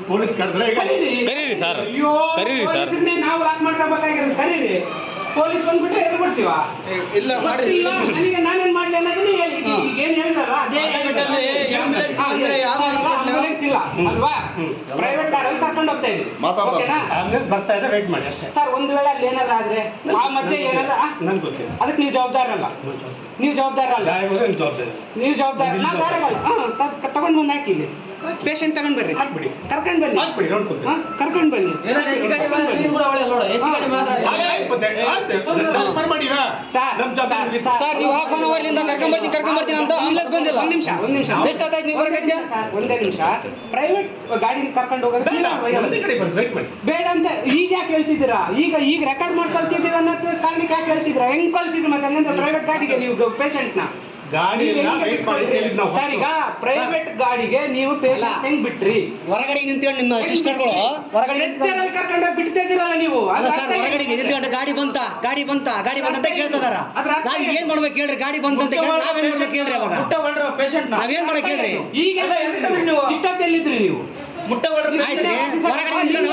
Police ಕರೆದ್ರೆ ಕರೀರಿ sir, ಕರೀರಿ ಸರ್. ನಾವು ಲಾಕ್ ಮಾಡ್ಕೋಬೇಕಾಗಿರೋದು ಕರೀರಿ. ಪೊಲೀಸ್ ಬಂದ್ಬಿಟ್ರೆ ಎಲ್ಲಿ ಬಿಡ್ತೀವ? ಇಲ್ಲ ಮಾಡಿಲ್ಲ. ನನಗೆ ನಾನೇನ್ ಮಾಡ್ಲಿ ಅನ್ನೋದನ್ನ ಹೇಳಿ. ಈಗ ಏನ್ ಹೇಳಿದ್ರಲ್ಲ ಅದೇ ಆಂಬುಲೆನ್ಸ್ ಇಲ್ಲ ಅಲ್ವಾ? ಪ್ರೈವೇಟ್ ಕಾರಲ್ಲಿ ಕರ್ಕೊಂಡು ಹೋಗ್ತಾ ಇದ್ವಿ. ಆಂಬುಲೆನ್ಸ್ ಬರ್ತಾ ಇದೆ, ವೇಟ್ ಮಾಡಿ ಅಷ್ಟೇ ಸರ್. ಒಂದು ವೇಳೆ ಅಲ್ಲಿ ಏನಾರ ಆದ್ರೆ ಆ ಮಧ್ಯೆ ಏನಾರ ನನ್ಗೆ ಗೊತ್ತಿಲ್ಲ. ಅದಕ್ಕೆ ನೀವು ಜವಾಬ್ದಾರ ಅಲ್ಲ. ನೀವು ಜವಾಬ್ದಾರ ಅಲ್ಲ. ಜವಾಬ್ದಾರಿ ನೀವು ಜವಾಬ್ದಾರ. ನಾವು ದಾರಗಲ್ಲ. ತಗೊಂಡ್ ಬಂದು ಹಾಕಿ ಇಲ್ಲಿ ಪೇಷಂಟ್ ತಗೊಂಡ್ ಬರ್ರಿ, ಹಾಕ್ಬಿಡಿ, ಕರ್ಕೊಂಡ್ ಬನ್ನಿ, ಹಾಕ್ಬಿಡಿ, ಕರ್ಕೊಂಡ್ ಬನ್ನಿ. ಸರ್ ನೀವು ಹಾಫ್ ಅನ್ ಅವರ್ ಲಿಂದ ಕರ್ಕೊಂಡ್ ಬರ್ತೀನಿ ಅಂತ ಆಂಬುಲೆನ್ಸ್ ಬಂದಿಲ್ಲ. ಒಂದ್ ನಿಮಿಷ ಎಷ್ಟಾಯ್ತು ನೀವು ಬರಕೈತೆ ಸರ್? ಒಂದೇ ನಿಮಿಷ. ಪ್ರೈವೇಟ್ ಗಾಡಿ ಕರ್ಕೊಂಡು ಹೋಗೋದು ಬೇಡ ಅಂತ ಈಗ ಯಾಕೆ ಹೇಳ್ತಿದ್ದೀರಾ? ಈಗ ರೆಕಾರ್ಡ್ ಮಾಡ್ಕೊಳ್ತಿದ್ದೀವಿ ಅನ್ನೋ ಕಾರಣಕ್ಕೆ ಯಾಕೆ ಹೇಳ್ತಿದ್ದೀರಾ? ಹೆಂಗ್ ಕಳ್ಸಿದ್ರಿ ಮತ್ತೆ ಹಂಗಂದ್ರೆ ಪ್ರೈವೇಟ್ ಗಾಡಿಗೆ ನೀವು ಪೇಷಂಟ್ ನ? ಸರ್, ಈಗ ಪ್ರೈವೇಟ್ ಗಾಡಿಗೆ ನೀವು ಪೇಷಂಟ್ ಹೆಂಗ್ ಬಿಟ್ರಿ? ಹೊರಗಡೆ ನಿಂತ್ಕೊಂಡು ನಿಮ್ಮ ಸಿಸ್ಟರ್ಗಳು ಹೊರಗಡೆ ಕರ್ಕೊಂಡೋಗಿ ಬಿಡ್ತಾ ಇದ್ದೀರಲ್ಲ ನೀವು. ಹೊರಗಡೆ ನಿಂತ್ಕೊಂಡು ಗಾಡಿ ಬಂತ ಅಂತ ಕೇಳ್ತದಾರ. ನಾವ್ ಏನ್ ಮಾಡ್ಬೇಕು ಹೇಳ್ರಿ? ಗಾಡಿ ಬಂತ ನಾವೇನ್ ಮಾಡ್ಬೇಕು ಹೇಳ್ರಿ? ಅವಾಗ ಪೇಷಂಟ್ ನಾವೇನ್ ಮಾಡಕ್ ಹೇಳ್ರಿ? ಈಗ ಇಷ್ಟೊತ್ತೆಲ್ಲಿದ್ರಿ ನೀವು? ಆಯ್ತು ಹೊರಗಡೆ